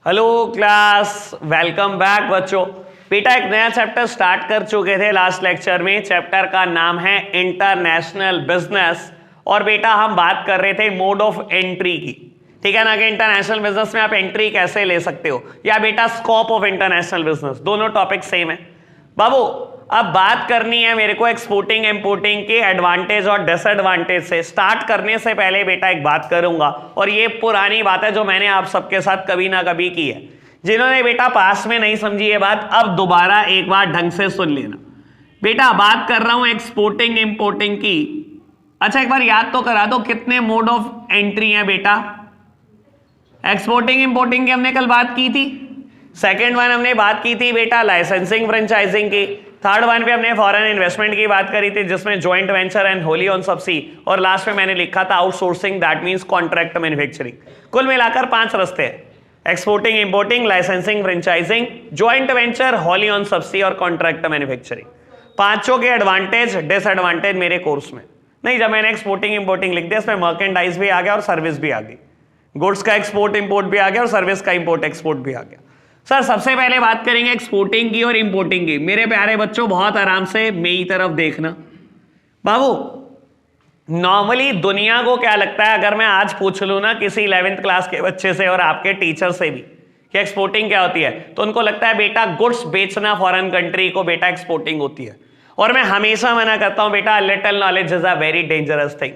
Hello class, welcome back बच्चों। बेटा एक नया चैप्टर स्टार्ट कर चुके थे लास्ट लेक्चर में। चैप्टर का नाम है इंटरनेशनल बिजनेस और बेटा हम बात कर रहे थे मोड ऑफ एंट्री की। ठीक है ना, कि इंटरनेशनल बिजनेस में आप एंट्री कैसे ले सकते हो, या बेटा स्कोप ऑफ इंटरनेशनल बिजनेस, दोनों टॉपिक सेम है बाबू। अब बात करनी है मेरे को एक्सपोर्टिंग इंपोर्टिंग के एडवांटेज और डिसएडवांटेज से। स्टार्ट करने से पहले बेटा एक बात करूंगा, और ये पुरानी बात है जो मैंने आप सबके साथ कभी ना कभी की है। जिन्होंने बेटा पास में नहीं समझी ये बात, अब दोबारा एक बार ढंग से सुन लेना। बेटा बात कर रहा हूं एक्सपोर्टिंग इंपोर्टिंग की। अच्छा एक बार याद तो करा दो, कितने मोड ऑफ एंट्री है बेटा। एक्सपोर्टिंग इंपोर्टिंग की हमने कल बात की थी। सेकेंड वन हमने बात की थी बेटा लाइसेंसिंग फ्रेंचाइजिंग की। थर्ड वन पे हमने फॉरेन इन्वेस्टमेंट की बात करी थी, जिसमें joint venture and wholly owned subsidy, और लास्ट में मैंने लिखा था outsourcing, that means contract manufacturing. कुल मिलाकर 5 रास्ते हैं, exporting importing, licensing franchising, joint venture, wholly owned subsidy और कॉन्ट्रैक्ट मैन्युफैक्चरिंग। पांचों के एडवांटेज डिसएडवांटेज मेरे कोर्स में नहीं। जब मैंने एक्सपोर्टिंग इंपोर्टिंग लिख दिया, इसमें मर्केंडाइज भी आ गया और सर्विस भी आ गई, गुड्स का एक्सपोर्ट इंपोर्ट भी आ गया और सर्विस का इंपोर्ट एक्सपोर्ट भी आ गया। सर सबसे पहले बात करेंगे एक्सपोर्टिंग की और इंपोर्टिंग की। मेरे प्यारे बच्चों बहुत आराम से मेरी तरफ देखना बाबू। नॉर्मली दुनिया को क्या लगता है, अगर मैं आज पूछ लूं ना किसी 11th क्लास के बच्चे से और आपके टीचर से भी कि एक्सपोर्टिंग क्या होती है, तो उनको लगता है बेटा गुड्स बेचना फॉरेन कंट्री को बेटा एक्सपोर्टिंग होती है। और मैं हमेशा मना करता हूं बेटा, little knowledge is a very dangerous thing.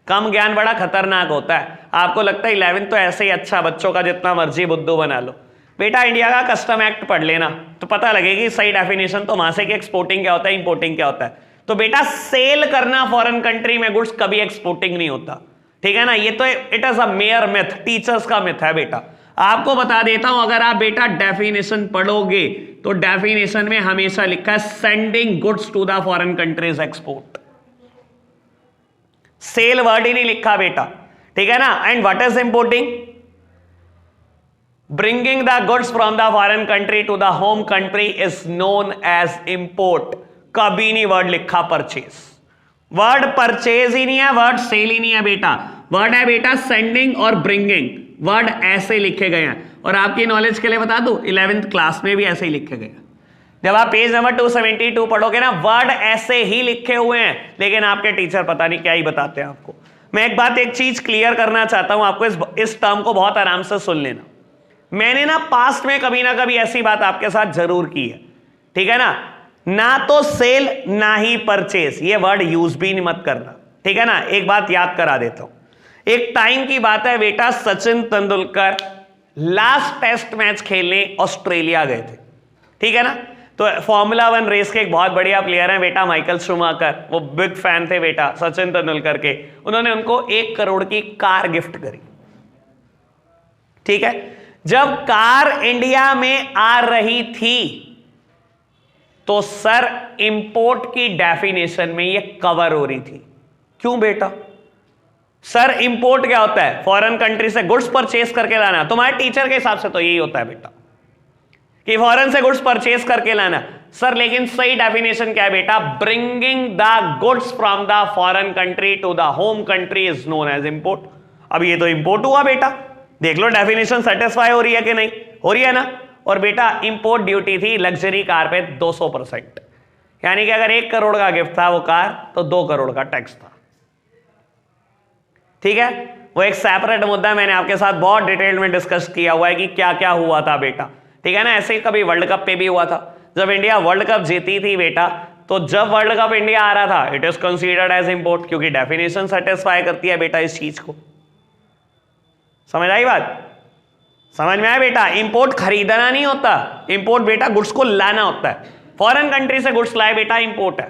कम ज्ञान बड़ा खतरनाक होता है। आपको लगता है 11th तो ऐसे ही अच्छा, बच्चों का जितना मर्जी बुद्धू बना लो। बेटा इंडिया का कस्टम एक्ट पढ़ लेना तो पता लगेगी सही डेफिनेशन तो वहां से कि एक्सपोर्टिंग क्या होता है, इंपोर्टिंग क्या होता है। तो बेटा सेल करना फॉरेन कंट्री में गुड्स कभी एक्सपोर्टिंग नहीं होता, ठीक है ना। ये तो it is a mayor myth, teachers का मिथ है बेटा। आपको बता देता हूं, अगर आप बेटा डेफिनेशन पढ़ोगे तो डेफिनेशन में हमेशा लिखा है sending goods to the foreign countries export. Sale word ही नहीं लिखा बेटा, ठीक है ना। And what is importing? Bringing the goods from the foreign country to the home country is known as import। कभी नहीं वर्ड लिखा परचेज। वर्ड परचेज ही नहीं है, वर्ड सेल ही नहीं है बेटा। वर्ड है बेटा सेंडिंग और ब्रिंगिंग। वर्ड ऐसे लिखे गए हैं, और आपकी नॉलेज के लिए बता दूं 11th क्लास में भी ऐसे ही लिखे गए हैं। जब आप पेज नंबर 272 पढ़ोगे ना, वर्ड ऐसे ही लिखे हुए हैं, लेकिन आपके टीचर पता नहीं क्या ही बताते हैं आपको। मैं एक चीज क्लियर करना चाहता हूं आपको, इस टर्म को बहुत आराम से सुन लेना। मैंने ना पास्ट में कभी ना कभी ऐसी बात आपके साथ जरूर की है, ठीक है ना। ना तो सेल ना ही परचेज, ये वर्ड यूज भी नहीं मत करना, ठीक है ना। एक बात याद करा देता हूं। एक टाइम की बात है बेटा, Sachin Tendulkar last test match खेलने ऑस्ट्रेलिया गए थे, ठीक है ना। तो फॉर्मूला 1 रेस के एक बहुत बढ़िया प्लेयर हैं बेटा माइकल शूमाकर, वो बिग फैन थे बेटा सचिन तेंदुलकर के। उन्होंने उनको 1 करोड़ की कार गिफ्ट करी, ठीक है। जब कार इंडिया में आ रही थी तो सर इंपोर्ट की डेफिनेशन में ये कवर हो रही थी। क्यों बेटा? सर इंपोर्ट क्या होता है? फॉरेन कंट्री से गुड्स परचेज करके लाना। तुम्हारे टीचर के हिसाब से तो यही होता है बेटा कि फॉरेन से गुड्स परचेज करके लाना। सर लेकिन सही डेफिनेशन क्या है बेटा? Bringing the goods from the foreign country to the home country is known as import. अब ये तो इंपोर्ट हुआ बेटा। देख लो डेफिनेशन सेटिस्फाई हो रही है कि नहीं हो रही है ना। और बेटा इंपोर्ट ड्यूटी थी लग्जरी कार पे 200%, यानी कि अगर 1 करोड़ का गिफ्ट था वो कार, तो 2 करोड़ का टैक्स था, ठीक है। वो एक सेपरेट मुद्दा मैंने आपके साथ बहुत डिटेल में डिस्कस किया हुआ है कि क्या क्या हुआ था बेटा, ठीक है ना। ऐसे ही कभी वर्ल्ड कप पे भी हुआ था। जब इंडिया वर्ल्ड कप जीती थी बेटा, तो जब वर्ल्ड कप इंडिया आ रहा था it is considered as import, क्योंकि डेफिनेशन सेटिस्फाई करती है बेटा इस चीज को। समझ आई बात? समझ में आया बेटा? इंपोर्ट खरीदना नहीं होता, इंपोर्ट बेटा गुड्स को लाना होता है। फॉरेन कंट्री से गुड्स लाए बेटा इंपोर्ट है।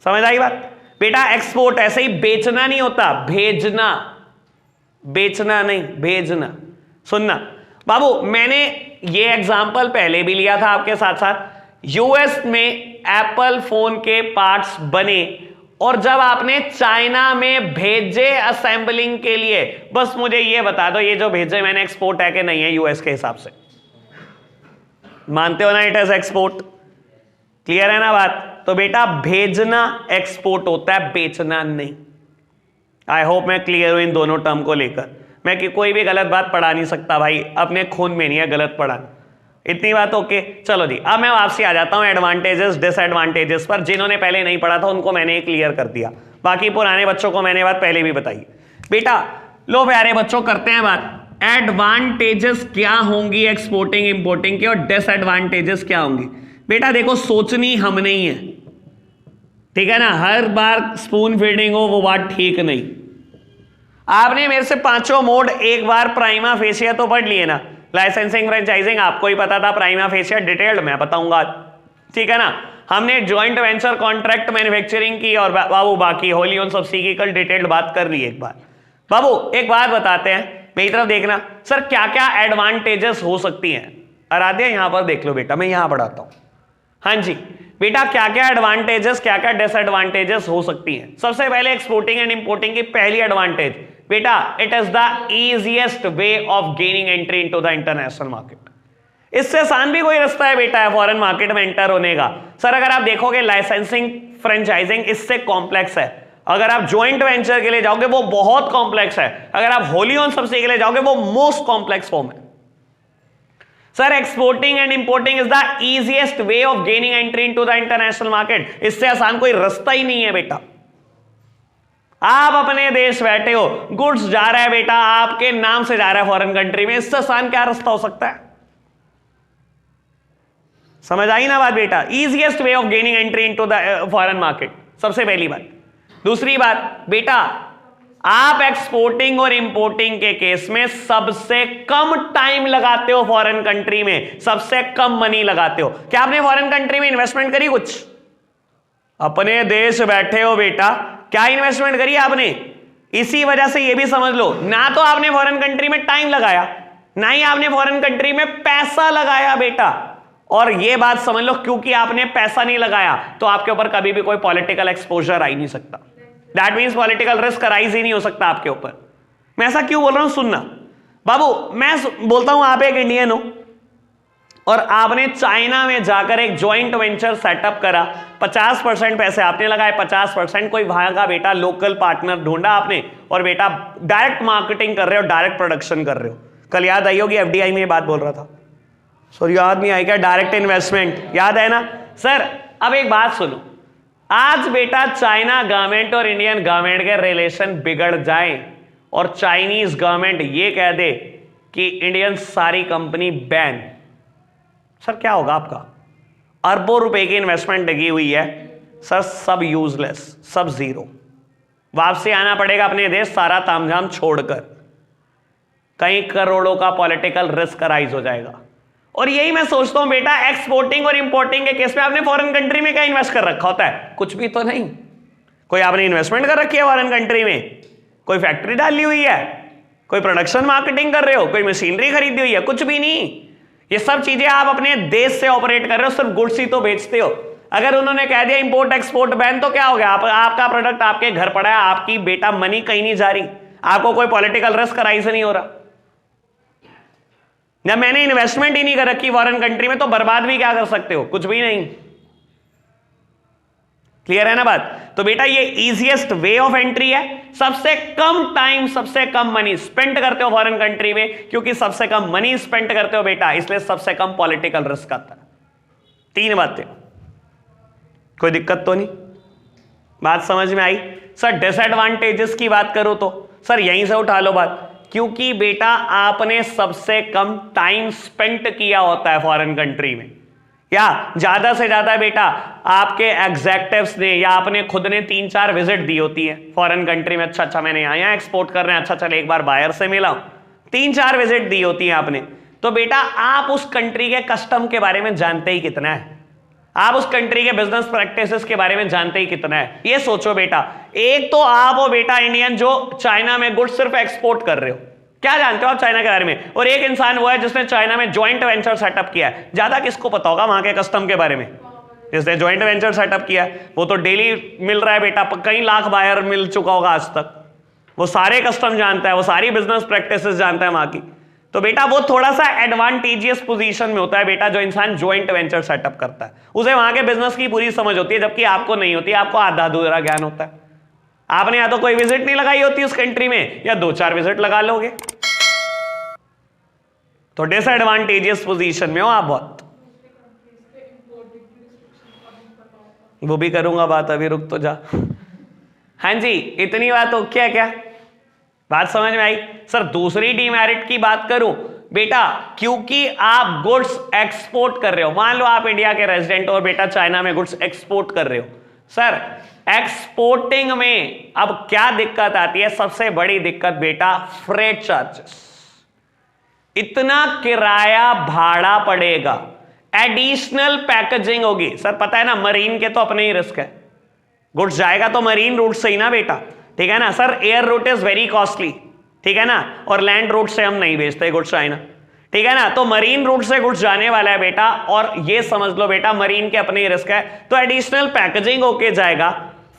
समझ आई बात? बेटा एक्सपोर्ट ऐसे ही बेचना नहीं होता, भेजना। बेचना नहीं, भेजना। सुनना बाबू, मैंने ये एग्जांपल पहले भी लिया था आपके साथ साथ। यूएस में एप्पल फोन के पार्ट्स बने, और जब आपने चाइना में भेजे असेंबलिंग के लिए, बस मुझे ये बता दो ये जो भेजे मैंने एक्सपोर्ट है कि नहीं है यूएस के हिसाब से? मानते हो ना इट इज एक्सपोर्ट? क्लियर है ना बात? तो बेटा भेजना एक्सपोर्ट होता है, बेचना नहीं। आई होप मैं क्लियर हूं इन दोनों टर्म को लेकर। मैं कि कोई भी गलत बात पढ़ा नहीं सकता भाई, अपने खून में नहीं है गलत पढ़ाना। इतनी बात ओके। चलो जी, अब मैं वापसी आ जाता हूं एडवांटेजेस डिसएडवांटेजेस पर। जिन्होंने पहले नहीं पढ़ा था उनको मैंने क्लियर कर दिया, बाकी पुराने बच्चों को मैंने बात पहले भी बताई। बेटा लो प्यारे बच्चों, करते हैं बात एडवांटेजेस क्या होंगी एक्सपोर्टिंग इंपोर्टिंग की और डिसएडवांटेजेस क्या होंगी। बेटा देखो, सोचनी हम नहीं है, ठीक है ना, हर बार स्पून फीडिंग हो वो बात ठीक नहीं। आपने मेरे से पांचों मोड एक बार प्राइमा फेसिया तो पढ़ लिए ना, लाइसेंसिंग फ्रेंचाइजिंग आपको ही पता था, प्राइमा फेसिया डिटेल्ड मैं बताऊंगा, ठीक है ना। हमने ज्वाइंट वेंचर कॉन्ट्रैक्ट मैन्युफैक्चरिंग की और बाबू बाकी होली ऑन सब्सिडी की कल डिटेल्ड बात कर ली एक बार। बाबू एक बात बताते हैं, मेरी तरफ देखना सर, क्या क्या एडवांटेजेस हो सकती हैं। आराध्या यहां पर देख लो बेटा, मैं यहां पढ़ाता हूं। हाँ जी बेटा, क्या क्या एडवांटेजेस क्या क्या डिसएडवांटेजेस हो सकती हैं। सबसे पहले एक्सपोर्टिंग एंड इंपोर्टिंग की पहली एडवांटेज बेटा, it is the easiest way of gaining entry into the international market. इससे आसान भी कोई रास्ता है बेटा है फॉरेन मार्केट में एंटर होने का। सर अगर आप देखोगे लाइसेंसिंग फ्रेंचाइजिंग इससे कॉम्प्लेक्स है, अगर आप ज्वाइंट वेंचर के लिए जाओगे वो बहुत कॉम्प्लेक्स है, अगर आप होली ऑन सब्सिडी के लिए जाओगे वो मोस्ट कॉम्प्लेक्स फॉर्म है। Sir exporting and importing is the easiest way of gaining entry into the international market. इससे आसान कोई रास्ता ही नहीं है बेटा। आप अपने देश बैठे हो, गुड्स जा रहा है बेटा, आपके नाम से जा रहा है फॉरेन कंट्री में, इससे आसान क्या रास्ता हो सकता है। समझ आई ना बात बेटा, easiest way of gaining entry into the foreign market, सबसे पहली बात। दूसरी बात बेटा, आप एक्सपोर्टिंग और इंपोर्टिंग के केस में सबसे कम टाइम लगाते हो फॉरेन कंट्री में, सबसे कम मनी लगाते हो। क्या आपने फॉरेन कंट्री में इन्वेस्टमेंट करी कुछ? अपने देश बैठे हो बेटा, क्या इन्वेस्टमेंट करी आपने? इसी वजह से ये भी समझ लो, ना तो आपने फॉरेन कंट्री में टाइम लगाया, ना ही आपने फॉरेन कंट्री में पैसा लगाया बेटा। और ये बात समझ लो, क्योंकि आपने पैसा नहीं लगाया तो आपके ऊपर कभी भी कोई पॉलिटिकल एक्सपोजर आ ही नहीं सकता। That means political risk rise ही नहीं हो सकता आपके ऊपर। मैं ऐसा क्यों बोल रहा हूं सुनना बाबू, मैं बोलता हूं आप एक इंडियन हो और आपने चाइना में जाकर एक ज्वाइंट वेंचर सेटअप करा, 50% पैसे आपने लगाए, 50% कोई वहां का बेटा लोकल पार्टनर ढूंढा आपने और बेटा डायरेक्ट मार्केटिंग कर रहे हो, डायरेक्ट प्रोडक्शन कर रहे हो। कल याद आई होगी एफडीआई में ये बात बोल रहा था, सर याद नहीं आई क्या? डायरेक्ट इन्वेस्टमेंट याद है ना सर। अब एक बात सुनो, आज बेटा चाइना गवर्नमेंट और इंडियन गवर्नमेंट के रिलेशन बिगड़ जाए और चाइनीज गवर्नमेंट ये कह दे कि इंडियन सारी कंपनी बैन, सर क्या होगा आपका? अरबों रुपए की इन्वेस्टमेंट लगी हुई है सर, सब यूजलेस, सब जीरो। वापसी आना पड़ेगा अपने देश सारा तामझाम छोड़कर, कई करोड़ों का पॉलिटिकल रिस्क राइज हो जाएगा। और यही मैं सोचता हूं बेटा, एक्सपोर्टिंग और इंपोर्टिंग के केस में आपने फॉरेन कंट्री में क्या इन्वेस्ट कर रखा होता है? कुछ भी तो नहीं। कोई आपने इन्वेस्टमेंट कर रखी है फॉरेन कंट्री में? कोई फैक्ट्री डाली हुई है? कोई प्रोडक्शन मार्केटिंग कर रहे हो? कोई मशीनरी खरीदी हुई है? कुछ भी नहीं। ये सब चीजें आप अपने देश से ऑपरेट कर रहे हो, सिर्फ गुड्स ही तो बेचते हो। अगर उन्होंने कह दिया इंपोर्ट एक्सपोर्ट बैन तो क्या हो गया? आपका प्रोडक्ट आपके घर पड़ा है, आपकी बेटा मनी कहीं नहीं जा रही, आपको कोई पॉलिटिकल रिस्क राइज नहीं हो रहा। जब मैंने इन्वेस्टमेंट ही नहीं कर रखी फॉरेन कंट्री में तो बर्बाद भी क्या कर सकते हो? कुछ भी नहीं। क्लियर है ना बात? तो बेटा ये इजीएस्ट वे ऑफ एंट्री है, सबसे कम टाइम सबसे कम मनी स्पेंड करते हो फॉरेन कंट्री में, क्योंकि सबसे कम मनी स्पेंड करते हो बेटा, इसलिए सबसे कम पॉलिटिकल रिस्क आता है। 3 बातें, कोई दिक्कत तो नहीं? बात समझ में आई? सर डिसएडवांटेजेस की बात करो तो सर यहीं से उठा लो बात, क्योंकि बेटा आपने सबसे कम टाइम स्पेंड किया होता है फॉरेन कंट्री में, या ज्यादा से ज्यादा बेटा आपके एग्जेक्टिव्स ने या आपने खुद ने 3-4 विजिट दी होती है फॉरेन कंट्री में। अच्छा मैंने यहाँ एक्सपोर्ट कर रहे हैं, अच्छा चल एक बार बायर से मिला, 3-4 विजिट दी होती है आपने। तो बेटा आप उस कंट्री के कस्टम के बारे में जानते ही कितना है, आप उस कंट्री के बिजनेस प्रैक्टिसेस के बारे में जानते ही कितना है। ये सोचो बेटा, एक तो आप हो बेटा इंडियन जो चाइना में गुड्स सिर्फ एक्सपोर्ट कर रहे हो, क्या जानते हो आप चाइना के बारे में? और एक इंसान वो है जिसने चाइना में ज्वाइंट वेंचर सेटअप किया है। ज्यादा किसको पता होगा वहां के कस्टम के बारे में? जिसने ज्वाइंट वेंचर सेटअप किया है वो तो डेली मिल रहा है बेटा, कई लाख बायर मिल चुका होगा आज तक, वो सारे कस्टम जानता है, वो सारी बिजनेस प्रैक्टिसेस जानता है वहां की। तो बेटा वो थोड़ा सा एडवांटेजियस पोजीशन में होता है बेटा जो इंसान ज्वाइंट वेंचर सेटअप करता है, उसे वहां के बिजनेस की पूरी समझ होती है, जबकि आपको नहीं होती, आपको आधा अधूरा ज्ञान होता है। आपने या तो कोई विजिट नहीं लगाई होती उस कंट्री में, या 2-4 विजिट लगा लोगे, तो डिसएडवांटेजियस पोजीशन में हो आप बहुत। वो भी करूंगा बात, अभी रुक तो जा। हाँ जी, इतनी बात हो क्या? क्या बात समझ में आई? सर दूसरी डीमेरिट की बात करूं बेटा, क्योंकि आप गुड्स एक्सपोर्ट कर रहे हो, मान लो आप इंडिया के रेजिडेंट और बेटा चाइना में गुड्स एक्सपोर्ट कर रहे हो। सर एक्सपोर्टिंग में अब क्या दिक्कत आती है? सबसे बड़ी दिक्कत बेटा फ्रेट चार्जेस। इतना किराया भाड़ा पड़ेगा, एडिशनल पैकेजिंग होगी। सर पता है ना, मरीन के तो अपने ही रिस्क है, गुड्स जाएगा तो मरीन रूट से ही ना बेटा, ठीक है ना। Sir air root is very costly, ठीक है ना, और लैंड रूट से हम नहीं भेजते गुड्स चाइना, ठीक है ना। तो मरीन रूट से गुड्स जाने वाला है बेटा, और ये समझ लो बेटा मरीन के अपने ही रिस्क है, तो एडिशनल पैकेजिंग होके जाएगा,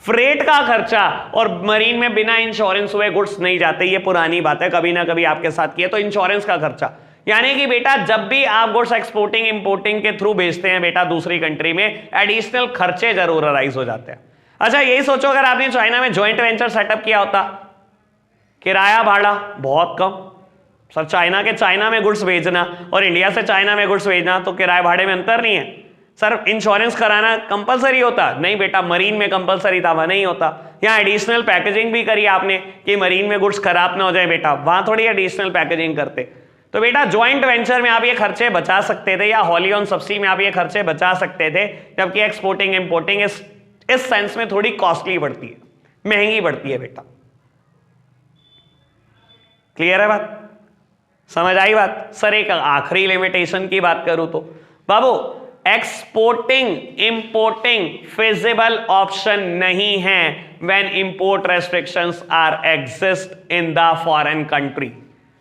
फ्रेट का खर्चा, और मरीन में बिना इंश्योरेंस हुए गुड्स नहीं जाते। ये पुरानी बात है, कभी ना कभी आपके साथ किया, तो इंश्योरेंस का खर्चा। यानी कि बेटा जब भी आप गुड्स एक्सपोर्टिंग इंपोर्टिंग के थ्रू भेजते हैं बेटा दूसरी कंट्री में, एडिशनल खर्चे जरूर अराइज हो जाते हैं। अच्छा यही सोचो अगर आपने चाइना में ज्वाइंट वेंचर सेटअप किया होता, किराया भाड़ा बहुत कम। सर चाइना में गुड्स भेजना और इंडिया से चाइना में गुड्स भेजना तो किराए भाड़े में अंतर नहीं है। सर इंश्योरेंस कराना कंपलसरी होता? नहीं बेटा, मरीन में कंपलसरी था, वहां नहीं होता। यहाँ एडिशनल पैकेजिंग भी करी आपने कि मरीन में गुड्स खराब ना हो जाए बेटा, वहां थोड़ी एडिशनल पैकेजिंग करते। तो बेटा ज्वाइंट वेंचर में आप ये खर्चे बचा सकते थे, या हॉली ऑन सब्सिडी में आप ये खर्चे बचा सकते थे, जबकि एक्सपोर्टिंग इंपोर्टिंग इस सेंस में थोड़ी कॉस्टली बढ़ती है, महंगी बढ़ती है बेटा। क्लियर है बात? समझ आई बात? सर एक आखिरी लिमिटेशन की बात करूं तो बाबू, एक्सपोर्टिंग इंपोर्टिंग फिजिबल ऑप्शन नहीं है when import restrictions are exist in the foreign country.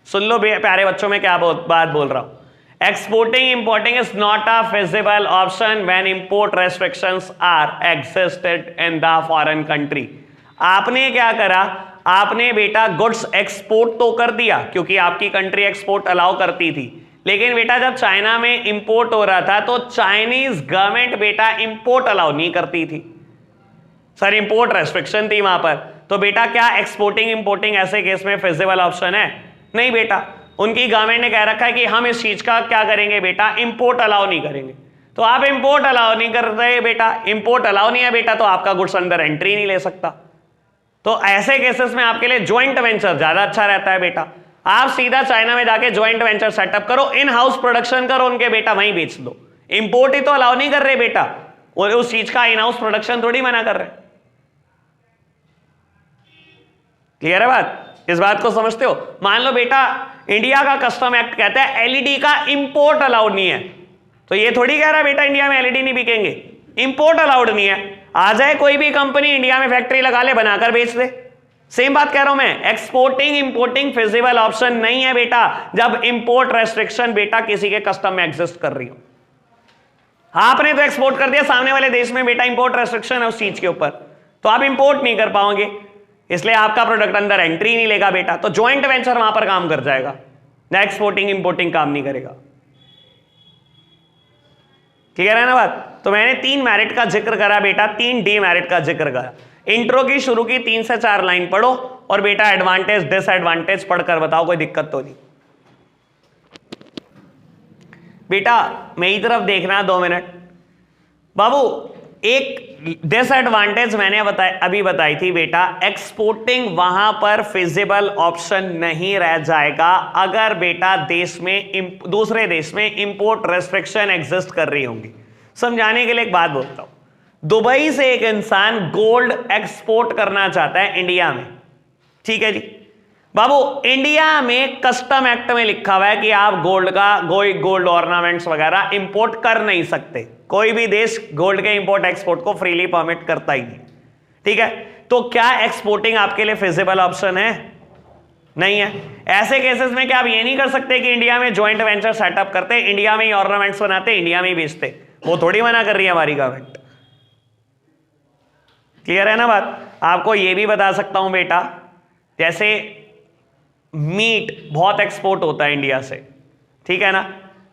सुन लो प्यारे बच्चों, में क्या बात बोल रहा हूं। Exporting importing is not a feasible option when import restrictions are existed in the foreign country. आपने क्या करा, आपने बेटा गुड्स एक्सपोर्ट तो कर दिया क्योंकि आपकी कंट्री एक्सपोर्ट अलाउ करती थी, लेकिन बेटा जब चाइना में इंपोर्ट हो रहा था तो चाइनीज गवर्नमेंट बेटा इंपोर्ट अलाउ नहीं करती थी। सर इंपोर्ट रेस्ट्रिक्शन थी वहां पर, तो बेटा क्या एक्सपोर्टिंग इंपोर्टिंग ऐसे केस में फिजिबल ऑप्शन है? नहीं बेटा, उनकी गवर्नमेंट ने कह रखा है कि हम इस चीज का क्या करेंगे बेटा, इंपोर्ट अलाउ नहीं करेंगे। तो आप इंपोर्ट अलाउ नहीं कर रहे बेटा, इंपोर्ट अलाउ नहीं है बेटा, तो आपका गुड्स अंदर एंट्री नहीं ले सकता। तो ऐसे केसेस में आपके लिए ज्वाइंट वेंचर ज्यादा अच्छा रहता है बेटा। आप सीधा चाइना में जाके ज्वाइंट वेंचर सेटअप करो, इन हाउस प्रोडक्शन करो उनके बेटा, वहीं बेच दो। इंपोर्ट ही तो अलाउ नहीं कर रहे बेटा, और उस चीज का इन हाउस प्रोडक्शन थोड़ी मना कर रहे। क्लियर है बात? इस बात को समझते हो? मान लो बेटा इंडिया का कस्टम एक्ट कहता है एलईडी का इंपोर्ट अलाउड नहीं है, तो ये थोड़ी कह रहा है बेटा इंडिया में एलईडी नहीं बिकेंगे, इंपोर्ट अलाउड नहीं है। आ जाए कोई भी कंपनी इंडिया में फैक्ट्री लगा ले, बनाकर बेच दे। सेम बात कह रहा हूं मैं, एक्सपोर्टिंग इंपोर्टिंग फिजिबल ऑप्शन नहीं है बेटा जब इंपोर्ट रेस्ट्रिक्शन बेटा किसी के कस्टम में एग्जिस्ट कर रही हो। आपने तो एक्सपोर्ट कर दिया, सामने वाले देश में बेटा इंपोर्ट रेस्ट्रिक्शन है उस चीज के ऊपर, तो आप इंपोर्ट नहीं कर पाओगे, इसलिए आपका प्रोडक्ट अंदर एंट्री नहीं लेगा बेटा। तो ज्वाइंट वेंचर वहां पर काम कर जाएगा, ना एक्सपोर्टिंग इंपोर्टिंग काम नहीं करेगा। क्लियर है ना बात? तो मैंने 3 मेरिट का जिक्र करा बेटा, 3 डीमेरिट का जिक्र करा। इंट्रो की शुरू की 3 से 4 लाइन पढ़ो और बेटा एडवांटेज डिसएडवांटेज पढ़कर बताओ, कोई दिक्कत तो नहीं। बेटा मेरी तरफ देखना 2 मिनट। बाबू एक डिसएडवांटेज मैंने अभी बताई थी बेटा, एक्सपोर्टिंग वहां पर फिजिबल ऑप्शन नहीं रह जाएगा अगर बेटा देश में दूसरे देश में इंपोर्ट रेस्ट्रिक्शन एग्जिस्ट कर रही होंगी। समझाने के लिए एक बात बोलता हूं, दुबई से एक इंसान गोल्ड एक्सपोर्ट करना चाहता है इंडिया में, ठीक है जी बाबू, इंडिया में कस्टम एक्ट में लिखा हुआ है कि आप गोल्ड ऑर्नामेंट्स वगैरह इंपोर्ट कर नहीं सकते। कोई भी देश गोल्ड के इंपोर्ट एक्सपोर्ट को फ्रीली परमिट करता ही नहीं, ठीक है। तो क्या एक्सपोर्टिंग आपके लिए फिजिबल ऑप्शन है? नहीं है। ऐसे केसेस में क्या आप ये नहीं कर सकते कि इंडिया में ज्वाइंट वेंचर सेटअप करते, इंडिया में ही ऑर्नामेंट्स बनाते, इंडिया में ही बेचते? वो थोड़ी मना कर रही है हमारी गवर्नमेंट। क्लियर है ना बात? आपको ये भी बता सकता हूं बेटा, जैसे मीट बहुत एक्सपोर्ट होता है इंडिया से, ठीक है ना,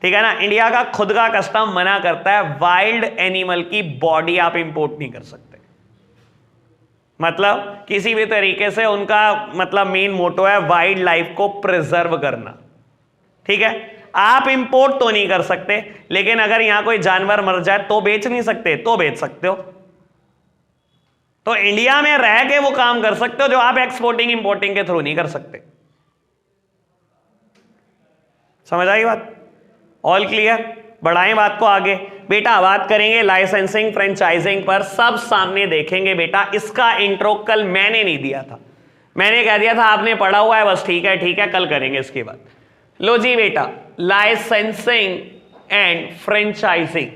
ठीक है ना। इंडिया का खुद का कस्टम मना करता है वाइल्ड एनिमल की बॉडी आप इंपोर्ट नहीं कर सकते, मतलब किसी भी तरीके से उनका मतलब मेन मोटो है वाइल्ड लाइफ को प्रिजर्व करना, ठीक है। आप इंपोर्ट तो नहीं कर सकते, लेकिन अगर यहां कोई जानवर मर जाए तो बेच नहीं सकते, तो बेच सकते हो। तो इंडिया में रह के वो काम कर सकते हो जो आप एक्सपोर्टिंग इंपोर्टिंग के थ्रू नहीं कर सकते। समझ आई बात? All clear? बढ़ाएं बात को आगे। बेटा बात करेंगे लाइसेंसिंग फ्रेंचाइजिंग पर, सब सामने देखेंगे बेटा। इसका इंट्रो कल मैंने नहीं दिया था, मैंने कह दिया था आपने पढ़ा हुआ है बस, ठीक है कल करेंगे इसके बाद। लो जी बेटा, licensing and franchising.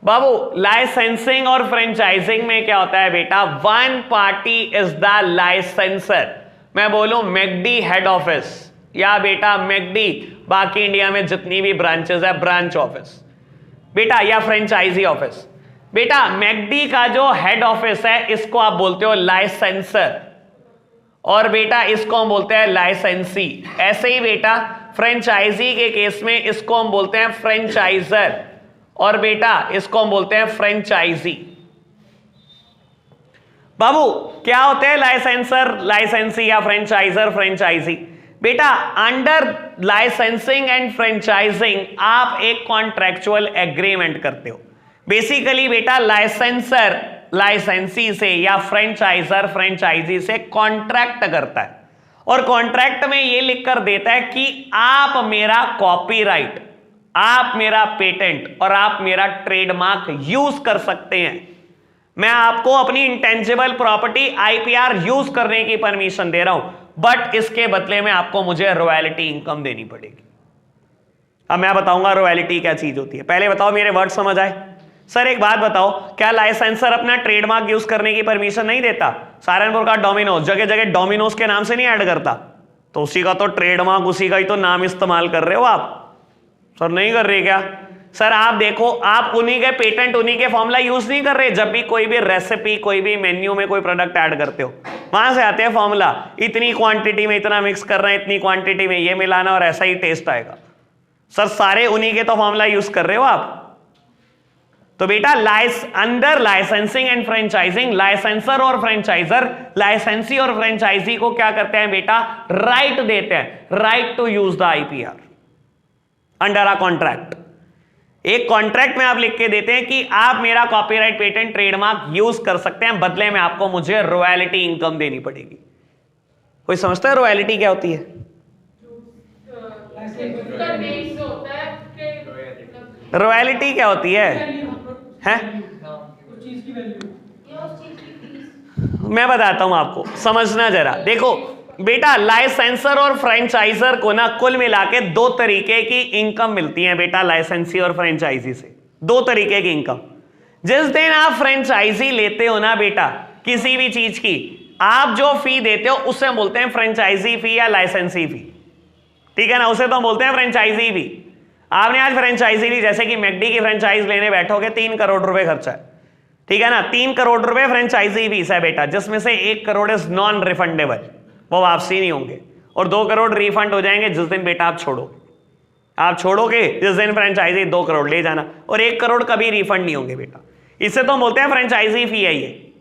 Babu licensing और फ्रेंचाइजिंग में क्या होता है बेटा? One party is the licensor. मैं बोलूं मैकडी हेड ऑफिस या बेटा मैकडी बाकी इंडिया में जितनी भी ब्रांचेस है ब्रांच ऑफिस बेटा, या फ्रेंचाइजी ऑफिस बेटा। मैकडी का जो हेड ऑफिस है इसको आप बोलते हो लाइसेंसर, और बेटा इसको हम बोलते हैं लाइसेंसी। ऐसे ही बेटा फ्रेंचाइजी के केस में इसको हम बोलते हैं फ्रेंचाइजर, और बेटा इसको हम बोलते हैं फ्रेंचाइजी। बाबू क्या होते हैं लाइसेंसर, लाइसेंसी या फ्रेंचाइजर, फ्रेंचाइजी? बेटा अंडर लाइसेंसिंग एंड फ्रेंचाइजिंग आप एक कॉन्ट्रैक्चुअल एग्रीमेंट करते हो। बेसिकली बेटा लाइसेंसर लाइसेंसी से या फ्रेंचाइजर फ्रेंचाइजी से कॉन्ट्रैक्ट करता है, और कॉन्ट्रैक्ट में यह लिखकर देता है कि आप मेरा कॉपीराइट, आप मेरा पेटेंट और आप मेरा ट्रेडमार्क यूज कर सकते हैं। मैं आपको अपनी इंटेंजिबल प्रॉपर्टी आईपीआर यूज करने की परमिशन दे रहा हूं, बट इसके बदले में आपको मुझे रॉयल्टी इनकम देनी पड़ेगी। अब मैं बताऊंगा रॉयल्टी क्या चीज होती है। पहले बताओ मेरे वर्ड समझ आए? सर एक बात बताओ, क्या लाइसेंसर अपना ट्रेडमार्क यूज करने की परमिशन नहीं देता? सहारनपुर का डोमिनोज जगह जगह डोमिनोज के नाम से नहीं ऐड करता, तो उसी का तो ट्रेडमार्क, उसी का ही तो नाम इस्तेमाल कर रहे हो आप। सर नहीं कर रहे क्या? सर आप देखो, आप उन्हीं के पेटेंट उन्हीं के फॉर्मूला यूज नहीं कर रहे। जब भी कोई भी रेसिपी, कोई भी मेन्यू में कोई प्रोडक्ट ऐड करते हो, वहां से आते हैं फॉर्मूला, इतनी क्वांटिटी में इतना मिक्स करना है, इतनी क्वांटिटी में ये मिलाना और ऐसा ही टेस्ट आएगा। सर सारे उन्हीं के तो फॉर्मूला यूज कर रहे हो आप। तो बेटा under licensing and franchising, licensor और फ्रेंचाइजर, लाइसेंसी और फ्रेंचाइजी को क्या करते हैं बेटा? राइट देते हैं, right to use the IPR under a contract. एक कॉन्ट्रैक्ट में आप लिख के देते हैं कि आप मेरा कॉपीराइट, पेटेंट, ट्रेडमार्क यूज कर सकते हैं, बदले में आपको मुझे रॉयल्टी इनकम देनी पड़ेगी। कोई समझता है रॉयल्टी क्या होती है? रॉयल्टी क्या होती है? हैं? मैं बताता हूं आपको, समझना जरा। देखो बेटा लाइसेंसर और फ्रेंचाइजर को ना कुल मिला के दो तरीके की इनकम मिलती है बेटा, लाइसेंसी और फ्रेंचाइजी से दो तरीके की इनकम। जिस दिन आप फ्रेंचाइजी लेते हो ना बेटा किसी भी चीज की, आप जो फी देते हो उसे हम बोलते हैं फ्रेंचाइजी फी या लाइसेंसी फी, ठीक है ना? उसे तो हम बोलते हैं फ्रेंचाइजी फी। आपने आज फ्रेंचाइजी ली, जैसे कि मैकडी की फ्रेंचाइज लेने बैठोगे 3 करोड़ रुपए खर्चा है, ठीक है ना? 3 करोड़ रुपए फ्रेंचाइजी फीस है बेटा, जिसमें से 1 करोड़ इज नॉन रिफंडेबल, वो वापसी नहीं होंगे, और 2 करोड़ रिफंड हो जाएंगे जिस दिन बेटा आप छोड़ोगे जिस दिन फ्रेंचाइजी 2 करोड़ ले जाना, और 1 करोड़ कभी रिफंड नहीं होंगे बेटा। इसे तो हम बोलते हैं फ्रेंचाइजी फी है ये,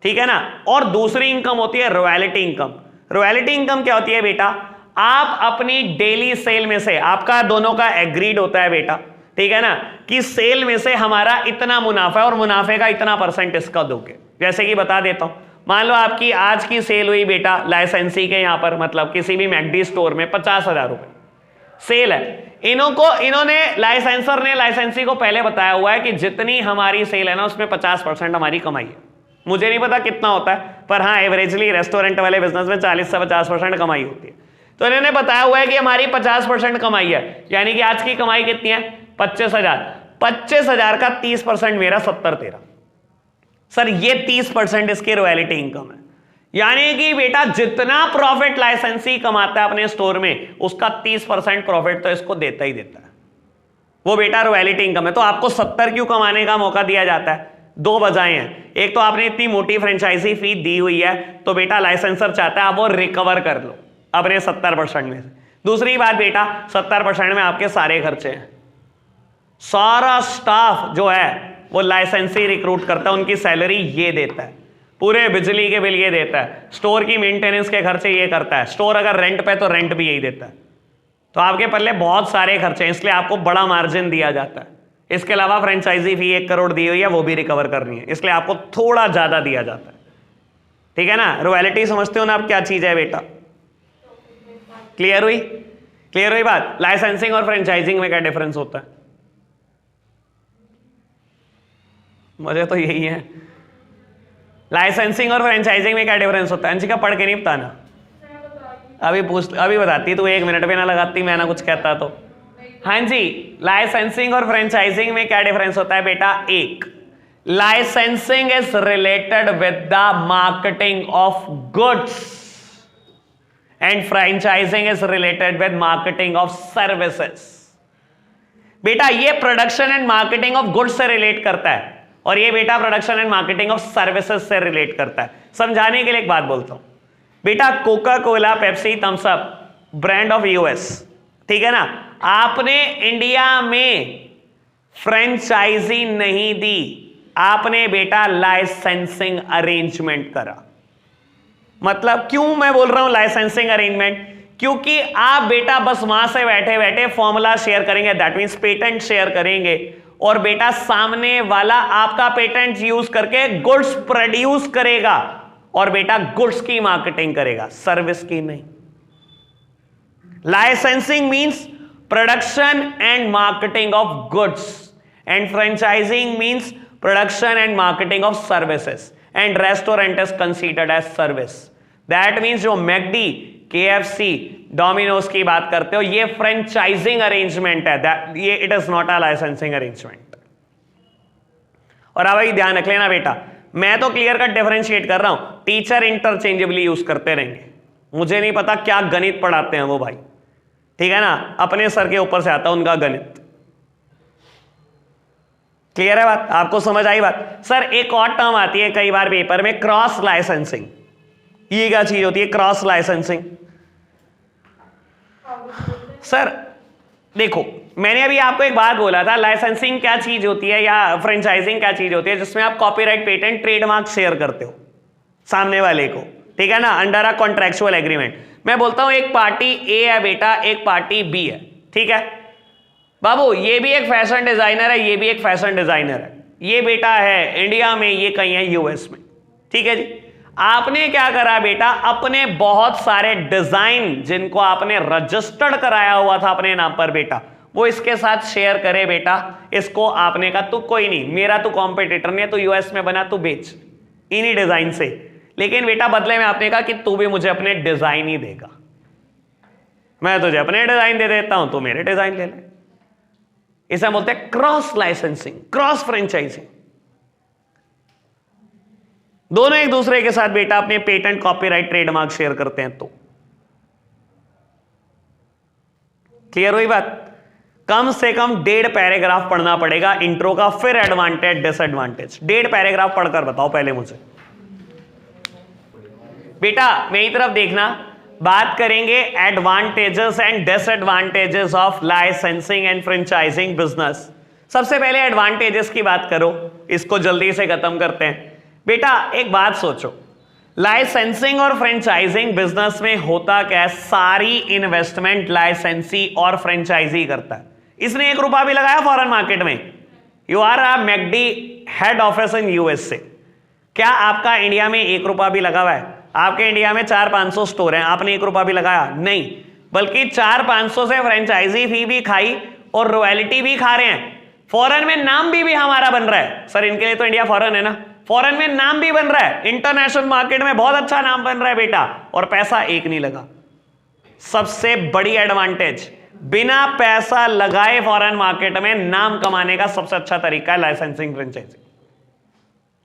ठीक है ना? और दूसरी इनकम होती है रॉयल्टी इनकम। रॉयल्टी इनकम क्या होती है बेटा? आप अपनी डेली सेल में से, आपका दोनों का एग्रीड होता है बेटा, ठीक है ना, कि सेल में से हमारा इतना मुनाफा है और मुनाफे का इतना % इसका दोगे। जैसे कि बता देता हूं, मान लो आपकी आज की सेल हुई बेटा लाइसेंसी के यहां पर, मतलब किसी भी मैकडी स्टोर में 50,000 रुपए सेल है। इन्होंने लाइसेंसर ने लाइसेंसी को पहले बताया हुआ है कि जितनी हमारी सेल है ना उसमें 50% हमारी कमाई है। मुझे नहीं पता कितना होता है, पर हाँ एवरेजली रेस्टोरेंट वाले बिजनेस में 40 से 50% कमाई होती है। तो इन्होंने बताया हुआ है कि हमारी 50% कमाई है, यानी कि आज की कमाई कितनी है? 25,000। 25,000 का 30% मेरा 70 तेरा। सर ये 30% इसकी रॉयल्टी इनकम है, यानी कि बेटा जितना प्रॉफिट लाइसेंसी कमाता है अपने स्टोर में उसका 30% प्रॉफिट तो इसको देता ही देता है, वो बेटा रॉयल्टी इनकम है। तो आपको 70 क्यों कमाने का मौका दिया जाता है? 2 वजहें हैं। एक तो आपने इतनी मोटी फ्रेंचाइजी फी दी हुई है, तो बेटा लाइसेंसर चाहता है आप वो रिकवर कर लो अपने 70% में से। दूसरी बात बेटा 70% में आपके सारे खर्चे हैं, सारा स्टाफ जो है वो लाइसेंसी रिक्रूट करता है, उनकी सैलरी ये देता है, पूरे बिजली के बिल ये देता है, स्टोर की मेंटेनेंस के खर्चे ये करता है, स्टोर अगर रेंट पे तो रेंट भी यही देता है। तो आपके पल्ले बहुत सारे खर्चे हैं, इसलिए आपको बड़ा मार्जिन दिया जाता है। इसके अलावा फ्रेंचाइजी फी 1 करोड़ दी हुई है, वो भी रिकवर करनी है, इसलिए आपको थोड़ा ज्यादा दिया जाता है। ठीक है ना? रॉयल्टी समझते हो ना आप क्या चीज है बेटा? क्लियर हुई? क्लियर हुई बात? लाइसेंसिंग और फ्रेंचाइजिंग में क्या डिफरेंस होता है? मुझे तो यही है। लाइसेंसिंग और फ्रेंचाइजिंग में क्या डिफरेंस होता है? अंशिका पढ़ के नहीं बताना, अभी बताती। तू 1 मिनट भी ना लगाती, मैं ना कुछ कहता तो। हाँ जी, लाइसेंसिंग और फ्रेंचाइजिंग में क्या डिफरेंस होता है बेटा? एक, licensing is related with the marketing of goods and franchising is related with marketing of services. बेटा ये production and marketing of goods से रिलेट करता है, और ये बेटा production and marketing of services से रिलेट करता है। समझाने के लिए एक बात बोलता हूं बेटा, Coca Cola, Pepsi, Thums Up brand of US, ठीक है ना? आपने इंडिया में फ्रेंचाइजी नहीं दी, आपने बेटा लाइसेंसिंग अरेंजमेंट करा। मतलब क्यों मैं बोल रहा हूं लाइसेंसिंग अरेंजमेंट? क्योंकि आप बेटा बस वहां से बैठे बैठे फॉर्मूला शेयर करेंगे, दैट मींस पेटेंट शेयर करेंगे, और बेटा सामने वाला आपका पेटेंट यूज करके गुड्स प्रोड्यूस करेगा, और बेटा गुड्स की मार्केटिंग करेगा, सर्विस की नहीं। Licensing means production and marketing of goods, and franchising means production and marketing of services, and restaurant is considered as service. That means जो मैकडी, KFC, डोमिनोज की बात करते हो, ये फ्रेंचाइजिंग अरेंजमेंट है, ये it is not a licensing arrangement. और अब ध्यान रख लेना बेटा, मैं तो क्लियर कट डिफरेंशिएट कर रहा हूं, टीचर इंटरचेंजेबली यूज करते रहेंगे। मुझे नहीं पता क्या गणित पढ़ाते हैं वो भाई, ठीक है ना? अपने सर के ऊपर से आता है उनका गणित। क्लियर है बात? आपको समझ आई बात? सर एक और टर्म आती है कई बार पेपर में, क्रॉस लाइसेंसिंग। ये क्या चीज होती है क्रॉस लाइसेंसिंग? सर देखो, मैंने अभी आपको एक बात बोला था, लाइसेंसिंग क्या चीज होती है या फ्रेंचाइजिंग क्या चीज होती है? जिसमें आप कॉपीराइट, पेटेंट, ट्रेडमार्क शेयर करते हो सामने वाले को, ठीक है ना, अंडर अ कॉन्ट्रेक्चुअल एग्रीमेंट। मैं बोलता हूं एक पार्टी ए है बेटा, एक पार्टी बी है, ठीक है बाबू, ये भी एक फैशन डिजाइनर है, ये भी एक फैशन डिजाइनर है, ये बेटा है इंडिया में, ये कहीं है यूएस में, ठीक है जी। आपने क्या करा बेटा, अपने बहुत सारे डिजाइन जिनको आपने रजिस्टर्ड कराया हुआ था अपने नाम पर बेटा, वो इसके साथ शेयर करे बेटा। इसको आपने कहा तू कोई नहीं, मेरा तू कॉम्पिटिटर नहीं है, तू यूएस में बना, तू बेच इन्हीं डिजाइन से, लेकिन बेटा बदले में आपने कहा कि तू भी मुझे अपने डिजाइन ही देगा, मैं तुझे अपने डिजाइन दे देता हूं, तू मेरे डिजाइन ले ले। इसे बोलते हैं क्रॉस लाइसेंसिंग, क्रॉस फ्रेंचाइजिंग। दोनों एक दूसरे के साथ बेटा अपने पेटेंट, कॉपीराइट, ट्रेडमार्क शेयर करते हैं। तो क्लियर हुई बात? कम से कम 1.5 पैराग्राफ पढ़ना पड़ेगा इंट्रो का, फिर एडवांटेज डिसएडवांटेज। 1.5 पैराग्राफ पढ़कर बताओ पहले मुझे बेटा, मेरी तरफ देखना। बात करेंगे advantages and disadvantages of licensing and franchising business. सबसे पहले एडवांटेजेस की बात करो, इसको जल्दी से खत्म करते हैं। बेटा एक बात सोचो, लाइसेंसिंग और फ्रेंचाइजिंग बिजनेस में होता क्या है, सारी इन्वेस्टमेंट लाइसेंसी और फ्रेंचाइजी करता है। इसने 1 रुपया भी लगाया फॉरेन मार्केट में, you are a McD head office in USA, क्या आपका इंडिया में 1 रुपया भी लगा हुआ है? आपके इंडिया में 400-500 स्टोर हैं, आपने 1 रुपया भी लगाया नहीं, बल्कि 400-500 से फ्रेंचाइजी फी भी खाई और रॉयल्टी भी खा रहे हैं। फॉरेन में नाम भी हमारा बन रहा है। सर इनके लिए तो इंडिया फॉरेन है ना, फॉरेन में नाम भी बन रहा है, इंटरनेशनल मार्केट में बहुत अच्छा नाम बन रहा है बेटा, और पैसा एक नहीं लगा। सबसे बड़ी एडवांटेज, बिना पैसा लगाए फॉरेन मार्केट में नाम कमाने का सबसे अच्छा तरीका है लाइसेंसिंग फ्रेंचाइजिंग।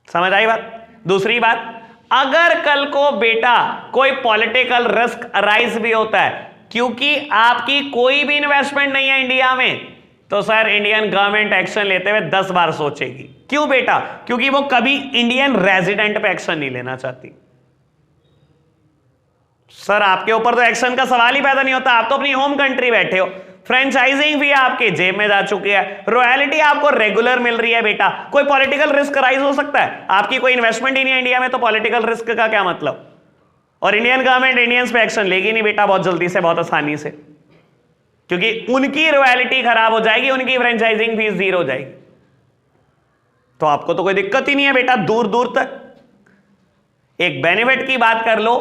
समझ आई बात? दूसरी बात, अगर कल को बेटा कोई पॉलिटिकल रिस्क अराइज भी होता है, क्योंकि आपकी कोई भी इन्वेस्टमेंट नहीं है इंडिया में, तो सर इंडियन गवर्नमेंट एक्शन लेते हुए 10 बार सोचेगी। क्यों बेटा? क्योंकि वो कभी इंडियन रेजिडेंट पे एक्शन नहीं लेना चाहती। सर आपके ऊपर तो एक्शन का सवाल ही पैदा नहीं होता, आप तो अपनी होम कंट्री बैठे हो। फ्रेंचाइजिंग फी आपके जेब में जा चुकी है, रॉयल्टी आपको रेगुलर मिल रही है बेटा। कोई पॉलिटिकल रिस्क राइज हो सकता है? आपकी कोई इन्वेस्टमेंट ही नहीं है इंडिया में, तो पॉलिटिकल रिस्क का क्या मतलब? और इंडियन गवर्नमेंट इंडियंस पे एक्शन लेगी नहीं बेटा बहुत जल्दी से, बहुत आसानी से, क्योंकि उनकी रॉयल्टी खराब हो जाएगी, उनकी फ्रेंचाइजिंग फीस जीरो हो जाएगी। तो आपको तो कोई दिक्कत ही नहीं है बेटा दूर दूर तक। एक बेनिफिट की बात कर लो,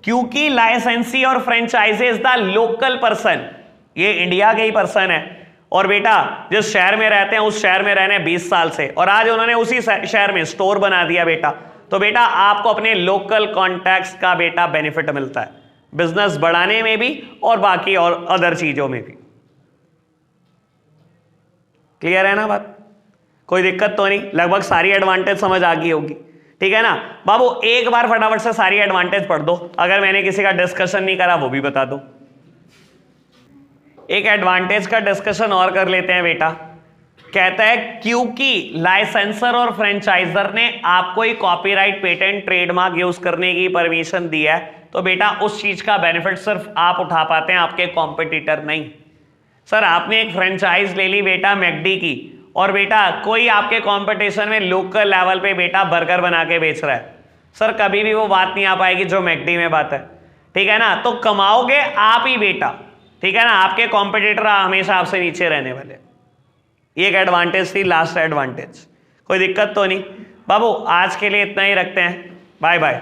क्योंकि लाइसेंसी और franchisee is the local person, ये इंडिया के ही पर्सन है, और बेटा जिस शहर में रहते हैं उस शहर में रहने 20 साल से, और आज उन्होंने उसी शहर में स्टोर बना दिया बेटा, तो बेटा आपको अपने लोकल कॉन्टैक्ट्स का बेटा बेनिफिट मिलता है, बिजनेस बढ़ाने में भी और बाकी और अदर चीजों में भी। क्लियर है ना बात? कोई दिक्कत तो नहीं, लगभग सारी एडवांटेज समझ आ गई होगी, ठीक है ना बाबू? एक बार फटाफट से सारी एडवांटेज पढ़ दो, अगर मैंने किसी का डिस्कशन नहीं करा वो भी बता दो। एक एडवांटेज का डिस्कशन और कर लेते हैं बेटा। कहता है क्योंकि लाइसेंसर और फ्रेंचाइजर ने आपको ही कॉपीराइट, पेटेंट, ट्रेडमार्क यूज करने की परमिशन दी है, तो बेटा उस चीज का बेनिफिट सिर्फ आप उठा पाते हैं, आपके कॉम्पिटिटर नहीं। सर आपने एक फ्रेंचाइज ले ली बेटा मैकडी की, और बेटा कोई आपके कंपटीशन में लोकल लेवल पे बेटा बर्गर बना के बेच रहा है, सर कभी भी वो बात नहीं आ पाएगी जो मैकडी में बात है, ठीक है ना? तो कमाओगे आप ही बेटा, ठीक है ना? आपके कॉम्पिटिटर हमेशा आपसे नीचे रहने वाले। ये एक एडवांटेज थी, लास्ट एडवांटेज। कोई दिक्कत तो नहीं बाबू? आज के लिए इतना ही रखते हैं, बाय बाय।